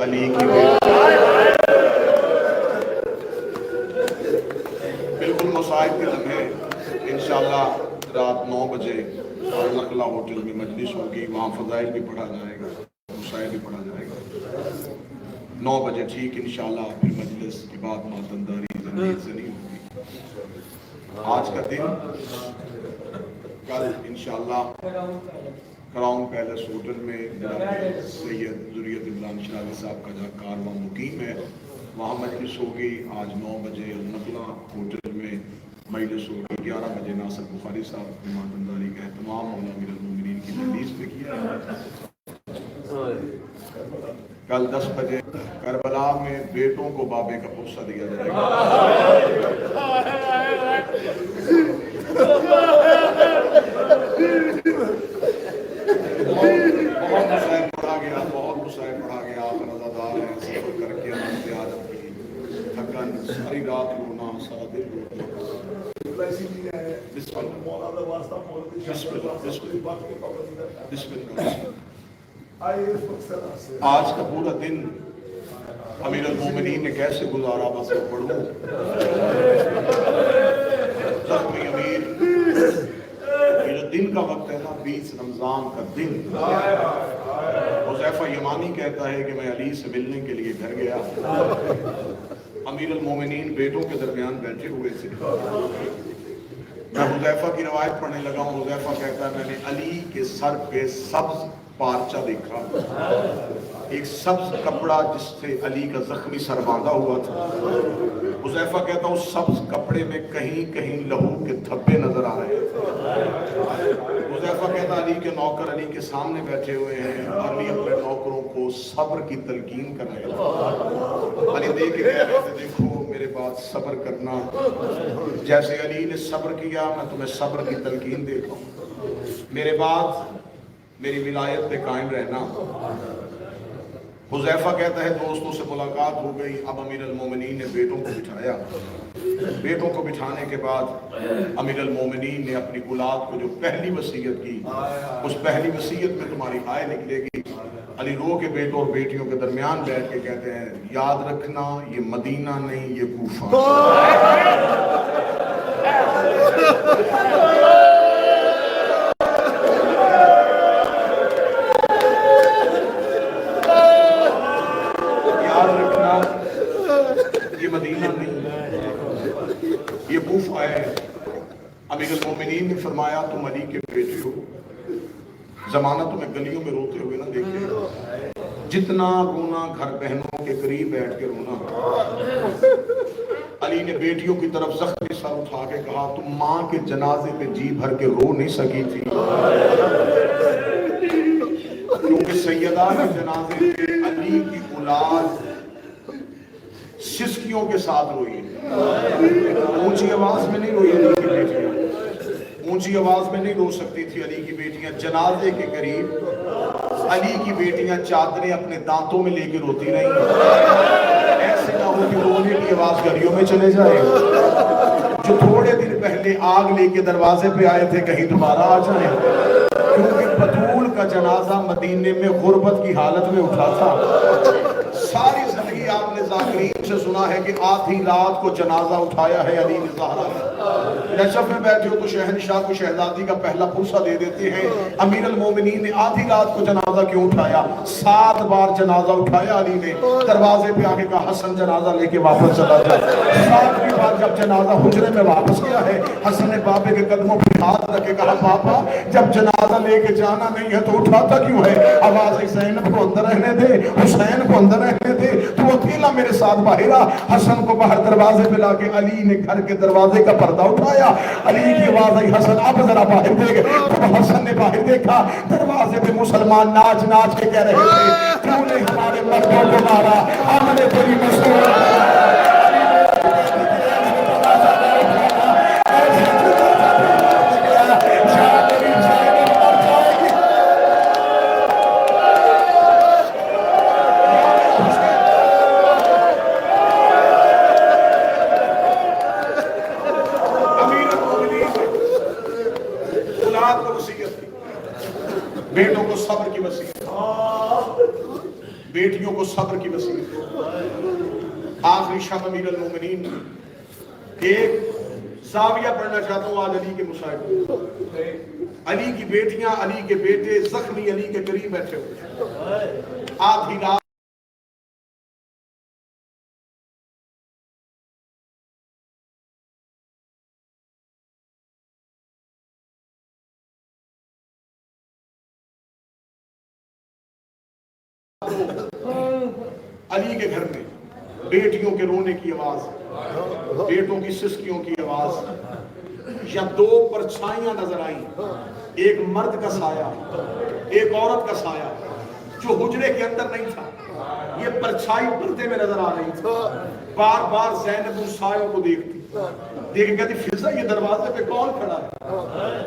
علی کی بیٹی بالکل مصائب کے لمحے انشاءاللہ رات 9 بجے اور نخلا ہوٹل میں مجلس ہوگی، وہاں فضائل بھی پڑھا جائے گا، مسائل بھی پڑھا جائے گا 9 بجے ٹھیک انشاءاللہ۔ پھر مجلس کے بعد ماتنداری زندگی سے نہیں ہوگی۔ آج کا دن کل انشاءاللہ کراؤن پیلس ہوٹل میں جناب سید ذریت عمران شاہ صاحب کا جہاں کارواں مقیم ہے وہاں مجلس ہوگی۔ آج 9 بجے نخلا ہوٹل میں مجلس ہوگی، 11 بجے ناصر بخاری صاحب کی ماتنداری کا اہتمام مولا امیر المومنین کی تحدیث میں کیا۔ کل 10 بجے کربلا میں بیٹوں کو بابے کا پرسہ دیا جائے گا۔ بہت مسائل پڑھا گیا، بہت مسائل پڑھا گیا، آپ رضادار ہیں، سفر کر کے ہم سے عادت کی تھکن، ساری رات رونا، سارا دن رونا۔ بسم اللہ۔ آج کا پورا دن امیر المومنین نے کیسے گزارا بس پڑھوں۔ زخمی امیر، یہ جو دن کا وقت ہے نا 20 رمضان کا دن، حذیفہ یمانی کہتا ہے کہ میں علی سے ملنے کے لیے گھر گیا، امیر المومنین بیٹوں کے درمیان بیٹھے ہوئے تھے، میں حذیفہ کی روایت پڑھنے لگا ہوں۔ حذیفہ کہتا ہے میں نے علی کے سر پہ سبز پارچہ دیکھا، ایک سبز کپڑا جس سے علی کا زخمی سر باندھا ہوا تھا۔ حذیفہ کہتا اس سبز کپڑے میں کہیں کہیں لہو کے دھبے نظر آ رہے ہیں۔ حذیفہ کہتا علی کے نوکر علی کے سامنے بیٹھے ہوئے ہیں، علی اپنے نوکروں کو صبر کی تلقین کر رہے ہیں۔ علی دیکھ کے کہہ رہے تھے دیکھو میرے بات صبر کرنا، جیسے علی نے صبر کیا میں تمہیں صبر کی تلقین دیتا ہوں، میرے بعد میری ولایت پہ قائم رہنا۔ حذیفہ کہتا ہے دوستوں سے ملاقات ہو گئی، اب امیر المومنین نے بیٹوں کو بٹھایا، بیٹوں کو بٹھانے کے بعد امیر المومنین نے اپنی اولاد کو جو پہلی وصیت کی، اس پہلی وصیت میں تمہاری آئے نکلے گی۔ علی رو کے بیٹوں اور بیٹیوں کے درمیان بیٹھ کے کہتے ہیں یاد رکھنا یہ مدینہ نہیں یہ کوفہ۔ مدینہ نہیں یہ کوفہ ہے۔ امیر المومنین نے فرمایا تم علی کے بیٹے ہو، زمانہ تمہیں گلیوں میں روتے ہوئے نہ دیکھے، جتنا رونا گھر بہنوں کے قریب بیٹھ کے رونا۔ علی نے بیٹیوں کی طرف زخمی سر اٹھا کے کہا تم ماں کے جنازے پہ جی بھر کے رو نہیں سکی تھی، کیونکہ سیدہ کے جنازے پہ علی کی اولاد سسکیوں کے ساتھ روئی ہے، اونچی آواز میں نہیں روئی علی کی بیٹیاں، اونچی آواز میں نہیں رو سکتی تھی علی کی بیٹیاں۔ جنازے کے قریب علی کی بیٹیاں چادریں اپنے دانتوں میں لے کے روتی رہیں، ایسے نہ ہو کہ رونے کی آواز گلیوں میں چلے جائے، جو تھوڑے دن پہلے آگ لے کے دروازے پہ آئے تھے کہیں دوبارہ آ جائیں، کیونکہ بطول کا جنازہ مدینے میں غربت کی حالت میں اٹھا تھا۔ ساری زندگی آپ نے ذاکرین سے سنا ہے کہ آدھی رات کو جنازہ اٹھایا ہے علی زہرا نے، نشف میں بیٹھے ہو تو شہنشاہ کو شہزادی کا پہلا پرسہ دے دیتے ہیں، امیر المومنین نے آدھی رات کو جنازہ کیوں اٹھایا؟ 7 بار جنازہ اٹھایا علی نے، دروازے پہ آگے کہا حسن جنازہ لے کے واپس چلا جائے۔ 7ویں بار جب جنازہ حجرے میں واپس گیا ہے، حسن نے بابے کے قدموں پہ ہاتھ رکھ کے کہا پاپا جب جنازہ لے کے جانا نہیں ہے تو اٹھاتا کیوں ہے؟ آواز زینب کو اندر رہنے دے، حسین کو اندر رہنے دے، تو اکیلا میرے ساتھ باہر آ۔ حسن کو باہر دروازے پہ لا کے علی نے گھر کے دروازے کا پردہ اٹھایا، علی کی آواز آئی حسن اب ذرا باہر دیکھ، تو حسن نے باہر دیکھا، دروازے پہ مسلمان ناچ ناچ کے کہہ رہے تھے کیوں نے ہمارے مردوں کو مارا، ہم نے تیری مسئلہ بیٹوں کو صبر کی وصیت، بیٹیوں کو صبر کی وصیت۔ آخری شب امیر المومنین ایک زاویہ پڑھنا چاہتا ہوں آج علی کے مصائب، علی کی بیٹیاں، علی کے بیٹے زخمی علی کے قریب بیٹھے ہوئے، آدھی رات علی کے گھر میں بیٹیوں کے رونے کی آواز، بیٹوں کی سسکیوں کی آواز، یا دو پرچھائیاں نظر آئیں، ایک مرد کا سایہ ایک عورت کا سایہ جو حجرے کے اندر نہیں تھا، یہ پرچھائی پردے میں نظر آ رہی تھی۔ بار بار زینب ان سایوں کو دیکھتی دیکھ کے کہتی فضا یہ دروازے پہ کون کھڑا ہے؟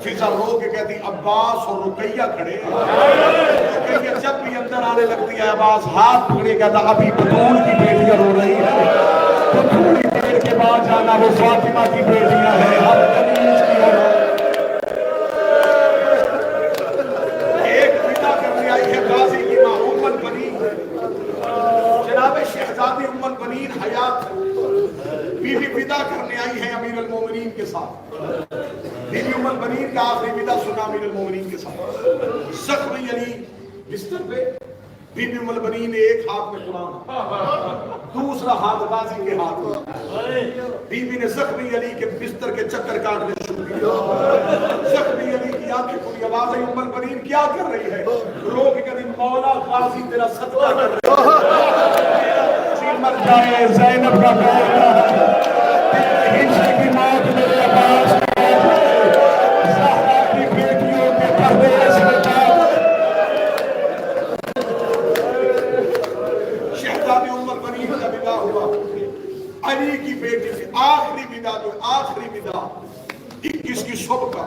فضا رو کے کہتی عباس اور رقیہ کھڑے ہیں۔ رقیہ جب بھی اندر آنے لگتی ہے عباس ہاتھ پکڑے کہتا ابھی بطول کی بیٹیاں رو رہی ہیں، تو تھوڑی دیر کے بعد جانا وہ فاطمہ کی بیٹیاں ہیں، ہم تمیز کی ہو۔ ایک ودا کرنے آئی ہے غازی کی ماں ام البنین، جناب شہزادی ام البنین حیات بی بی ودا کرنے آئی ہے امیر المومنین کے ساتھ۔ بی بی ام البنین کا آخری ودا سنا امیر المومنین کے ساتھ۔ زخمی علی بستر پہ، بی بی ام البنین نے ایک ہاتھ میں قرآن، دوسرا ہاتھ غازی کے ہاتھ میں۔ بی بی نے زخمی علی کے بستر کے چکر کاٹنے شروع کیا۔ زخمی علی کی آنکھیں کھلی، آواز آئی ام البنین کیا کر رہی ہے؟ رو کے کہتی مولا غازی تیرا صدقہ کر رہی ہے، مر جائے زینب کا بیٹا ہجر کی موت میرے عباس زہرا کی بیٹیوں کے پردیس میں شہزادی ام البنین کا ودا ہوا۔ علی کی بیٹی سے آخری ودا، جو آخری ودا 21 کی صبح کا،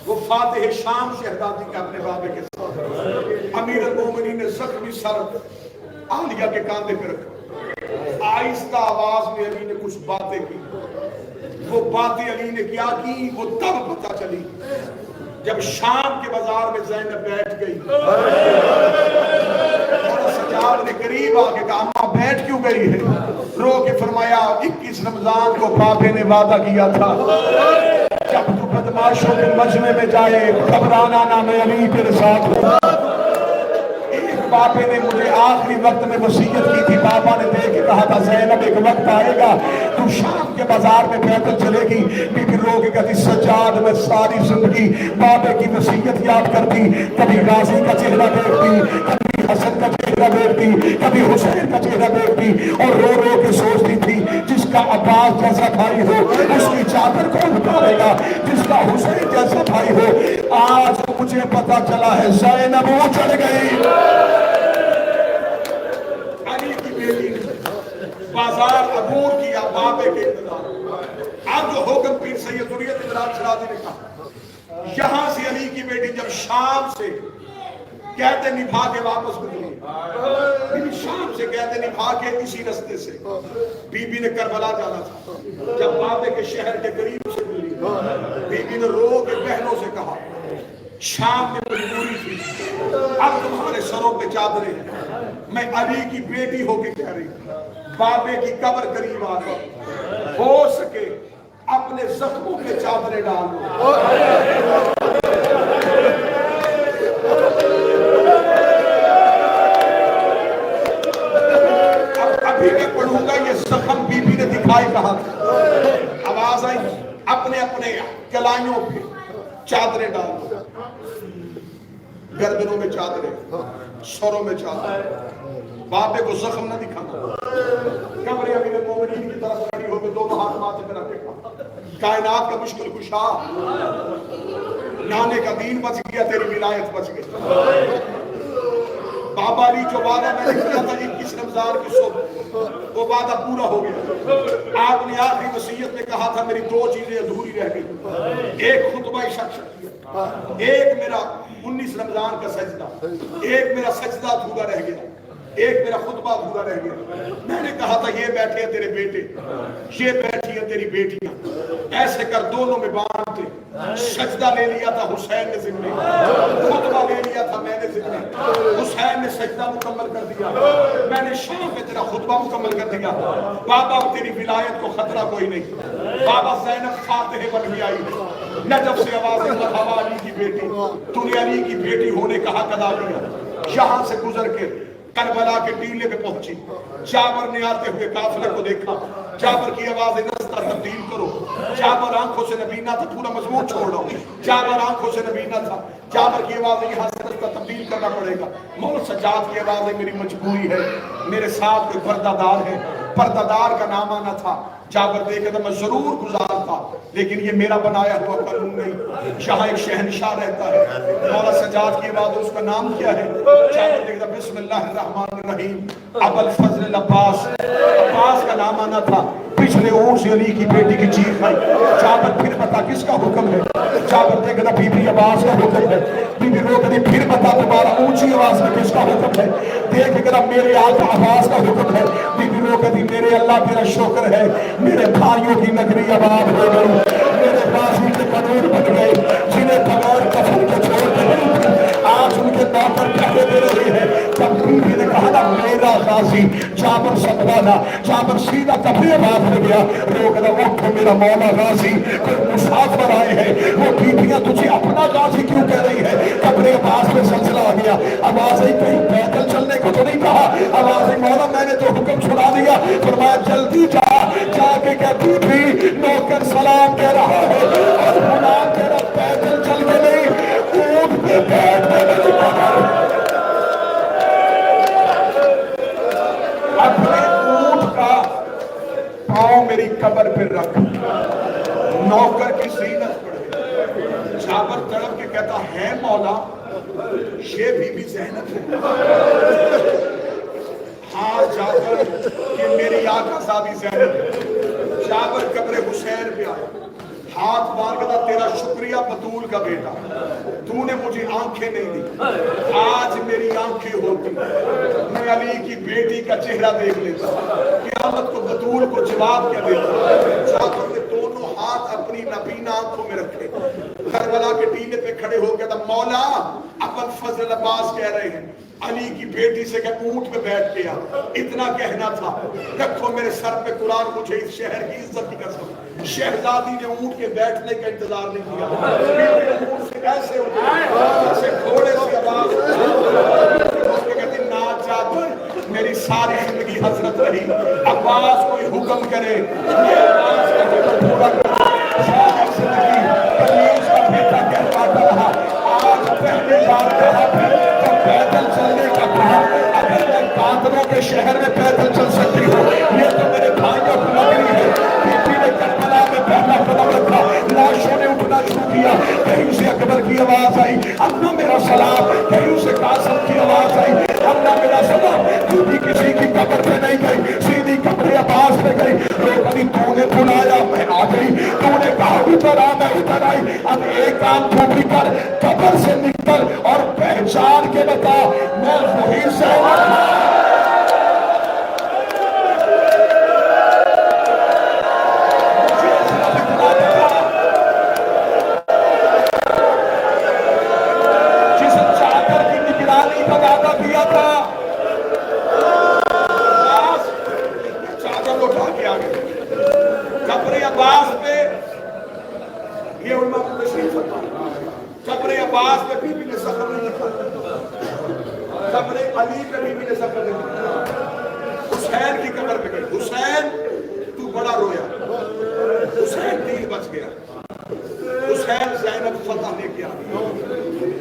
وہ فاتح شام شہزادی کا اپنے بابے کے ساتھ۔ امیر المومنین نے زخمی سر عالیہ کے کاندھے پہ رکھا، آہستہ آواز میں علی نے کچھ باتیں کی۔ وہ باتیں علی نے کیا کی وہ تب پتہ چلی جب شام کے بازار میں زینب بیٹھ گئی اور سجاد نے قریب آ کے کہا اماں بیٹھ کیوں گئی ہے؟ رو کے فرمایا 21 رمضان کو بابے نے وعدہ کیا تھا جب تو بدماشوں کے مجمع میں جائے گھبرانا نہ، میں علی تیرے ساتھ ہوں۔ بابے نے مجھے آخری وقت میں وصیت کی تھی، بابا نے دیکھ کے کہا تھا زینب ایک وقت آئے گا تو شام کے بازار میں پیدل چلے گی۔ بی بی رو کے کہتی سجاد میں ساری زندگی بابے کی وصیت یاد کرتی، کبھی غازی کا چہرہ دیکھتی، کبھی حسن کا چہرہ دیکھتی، کبھی حسین کا چہرہ دیکھتی، اور رو رو کے سوچتی تھی جس کا عباس جیسا بھائی ہو اس کی چادر کون اتارے گا، جس کا حسین جیسا بھائی ہو۔ آج مجھے پتا چلا ہے زینب وہ چڑھ گئی۔ بازار عبور کیا بابے کے اقتدار۔ اب جو حکم پیر سید ذریت عمران شرازی نے کہا، یہاں سے علی کی بیٹی جب شام سے کہتے نبھا کے واپس گزری، شام سے کہتے نبھا کے اسی رستے سے بی بی نے کربلا جانا تھا، جب بابے کے شہر کے قریب سے گزری بی بی نے رو کے بہنوں سے کہا شام میں مجبوری تھی، اب تمہارے سروں پہ چادریں ہیں، میں علی کی بیٹی ہو کے کہہ رہی ہوں بابے کی قبر قریب آ گئی، ہو سکے اپنے زخموں پہ چادریں ڈال دو۔ ابھی میں پڑھوں گا یہ زخم بی بی نے دکھائی کہا تھا، آواز آئی اپنے اپنے کلائیوں پہ چادریں ڈال دو، گردنوں میں چادریں، سروں میں چادریں، بابے کو زخم نہ دکھانا۔ قبر امیر المومنین کی طرف کھڑی ہو کے دونوں ہاتھ ماتھے پہ رکھ کے کہا کائنات کا مشکل کشا، نانے کا دین بچ گیا، تیری ولایت بچ گئی۔ بابا علی جو وعدہ میں نے کیا تھا 21 رمضان کی صبح، وہ وعدہ پورا ہو گیا۔ آپ نے آخری وصیت میں کہا تھا میری دو چیزیں ادھوری رہ گئی، ایک خطبہ شخصیت، ایک میرا 19 رمضان کا سجدہ، ایک میرا سجدہ ادھورا رہ گیا، ایک میرا خطبہ ادھورا رہ گیا۔ میں نے کہا تھا یہ بیٹھے ہیں تیرے بیٹے، یہ بیٹھی ہیں تیری بیٹیاں، ایسے کر دونوں میں باندھتے۔ سجدہ لے لیا تھا حسین نے ذمہ، خطبہ لے لیا تھا میں نے ذمہ، حسین نے سجدہ مکمل کر دیا، میں نے شام میں تیرا خطبہ مکمل کر دیا، بابا تیری ولایت کو خطرہ کوئی نہیں۔ بابا زینب فاتح بن کے آئی، نجف سے آواز مرحبا علی کی بیٹی، تو نے علی کی بیٹی ہونے کا حق ادا کیا۔ یہاں سے گزر کے کربلا کے ٹیلے پہ پہنچی، جابر نے آتے ہوئے قافلے کو دیکھا، جابر کی آواز نستا تبدیل کرو، جابر آنکھوں سے نبینا تھا، پورا مضمون چھوڑو، جابر آنکھوں سے نبینا تھا، جابر کی آواز یہاں سے نستا تبدیل کرنا پڑے گا۔ مولا سجاد کی آواز ہے میری مجبوری ہے، میرے ساتھ کوئی پردہ دار ہے، پردہ دار کا نام آنا تھا، جابر دیکھے تو میں ضرور گزارتا، لیکن یہ میرا بنایا ہوا قانون نہیں، یہاں ایک شہنشاہ رہتا ہے۔ مولا سجاد کی آواز اس کا نام کیا ہے؟ جابر دیکھتا بسم اللہ الرحمن الرحیم، ابو الفضل العباس، عباس کا نام آنا تھا، پچھلے اونٹ سے علی کی بیٹی کی چیخ آئی۔ جابر پھر بتا کس کا حکم ہے؟ جابر دیکھتا بی بی عباس کا حکم ہے، بی بی رو کہتی پھر بتا تمہارا اونچی آواز میں کس کا حکم ہے؟ دیکھ کہ میرے آقا عباس کا حکم ہے، بی بی رو کہتی میرے اللہ تیرا شکر ہے، میرے بھائیوں کی نگری آباد ہو گئی، میرے بازو کے قانون بن گئے، جنہیں بغیر کفن کے چھوڑ کے آج ان کے نوکر پہلے دے رہے ہیں۔ جب بیوی نے کہا نا میرا غازی جابر سنبھالا، جابر سیدھا کپڑے باندھ لے گیا، روک رہا اٹھو میرا مولا غازی، کوئی مسافر آئے ہیں، وہ بیویاں تجھے اپنا غازی کیوں کہہ رہی ہے؟ کپڑے آواز میں سلسلہ آ گیا، آواز ہی کہیں پیدل چلنے کو تو نہیں کہا، آواز ہی مولا میں نے تو حکم چھڑا دیا، فرمایا جلدی جا کے کہ بیوی نوکر سلام کہہ رہا ہے، اور غلام تیرا پیدل چل کے نہیں اونٹ پہ بیٹھ کے نہیں پکڑ، اپنے اونٹ کا پاؤں میری قبر پہ رکھ۔ نوکر کی زینت پڑے، جابر تڑپ کے کہتا ہے مولا یہ بی بی زینب ہے؟ ہاں جابر یہ میری آقا زادی زینب ہے۔ جابر قبر حسین پہ آیا، ہاتھ مار کے کہا تیرا شکریہ بطول کا بیٹا، تو نے مجھے آنکھیں نہیں دی، آج میری آنکھیں ہوتی میں علی کی بیٹی کا چہرہ دیکھ لیتا، قیامت کو بطول کو جواب کیا دیتا۔ جابر نے دونوں ہاتھ اپنی نبینا آنکھوں میں رکھے، کربلا کے ٹیلے پہ کھڑے ہو کے کہا مولا ابو الفضل عباس کہہ رہے ہیں علی کی بیٹی سے کہ اونٹ پہ بیٹھ گیا، اتنا کہنا تھا، رکھو میرے سر پہ قرآن، مجھے اس شہر کی عزت کی قسم۔ شہزادی نے اونٹ کے بیٹھنے کا انتظار نہیں کیا، اونٹ سے ایسے اٹھے جیسے گھوڑے سے آواز، اس کے کہتے نا جابر میری ساری زندگی حسرت رہی، عباس کوئی حکم کرے یہ عباس کا حکم پورا کرے، ساری زندگی کلیس کا بیٹا کہتا رہا، آج پہلی بار کہا تو پیدل چلنے کا کہا، اگر میں قاتلوں کے شہر میں پیدل چل سکتی ہوں، یہ تو میرے بھائیوں کو لگنی ہے۔ بیٹی نے کربلا میں پہلا قدم رکھا، لاشوں نے اٹھنا شروع کیا، کہیں سے اکبر کی آواز آئی امنا میرا سلام، کہیں سے قاسم کی آواز آئی امنا میرا سلام، بیٹی کسی کی قبر پہ نہیں گئی، سیدھی قبر عباس پہ گئی، روکنی تو نے بلایا میں آ گئی، تو نے کہا اتر آ میں اتر آئی، اب ایک کام تو بھی کر، قبر سے نکل اور پہچان کے بتا میں وہی زینب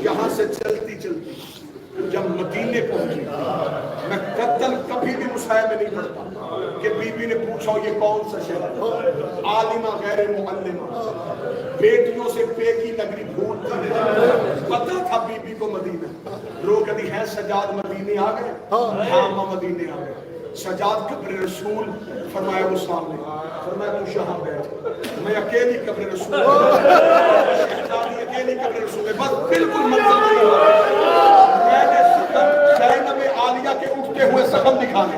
یہاں سے چلتی چلتی جب مدینے پہنچی، میں قتل کبھی بھی مسائل میں نہیں پڑھتا کہ بی بی نے پوچھا یہ کون سا شہر، عالمہ غیر معلمہ، بیٹیوں سے بے کی نگری بھولتی ہے، پتہ تھا بی بی کو مدینہ، رو کہتی ہے سجاد مدینے آ گئے، ہاں مدینے آ گئے، سجاد قبر رسول، فرمایا وہ سامنے، فرمایا تو یہاں بیٹھ، میں اکیلی قبر رسول، شہزادی اکیلی قبر رسول ہے، بس بالکل منزل نہیں ہوا، میں نے زینب عالیہ کے اٹھتے ہوئے زخم دکھانے،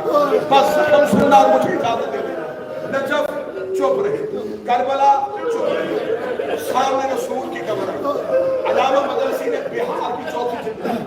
بس زخم سننا اور مجھے اجازت دے دیں، نجف چپ رہے، کربلا چپ رہے، سامنے رسول کی قبر ہے، علامہ مدرسی نے بہار کی چوتھی جلد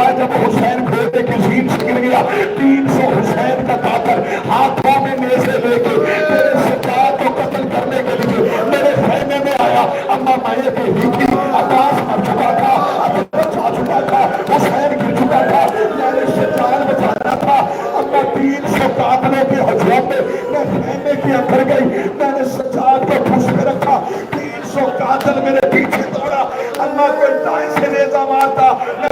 بعد جب حسین گھوڑے کی زین سے گر گیا 300 حسین کا قاتل ہاتھوں میں نیزے لے کے میرے سجاد کو قتل کرنے کے لیے میرے خیمے میں آیا. اما مائے پہ ہی تھی, عباس مر چکا تھا, ابو بچا چکا تھا, حسین گر چکا تھا, میں نے سجاد بچانا تھا. اما 300 قاتلوں کے ہجوم میں میں خیمے کے اندر گئی, میں نے سجاد کو پوچھ میں رکھا, 300 قاتل میرے پیچھے دوڑا. اما کوئی دائیں سے نیزہ مارتا, میں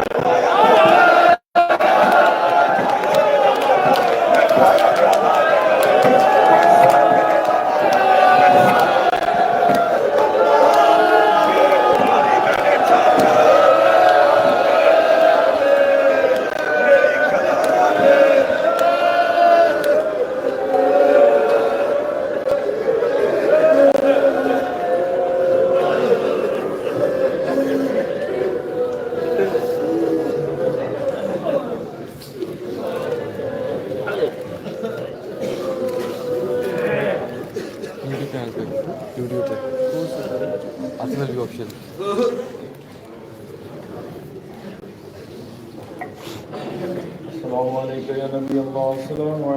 السلام علیکم یا نبی اللہ, السلام علیکم.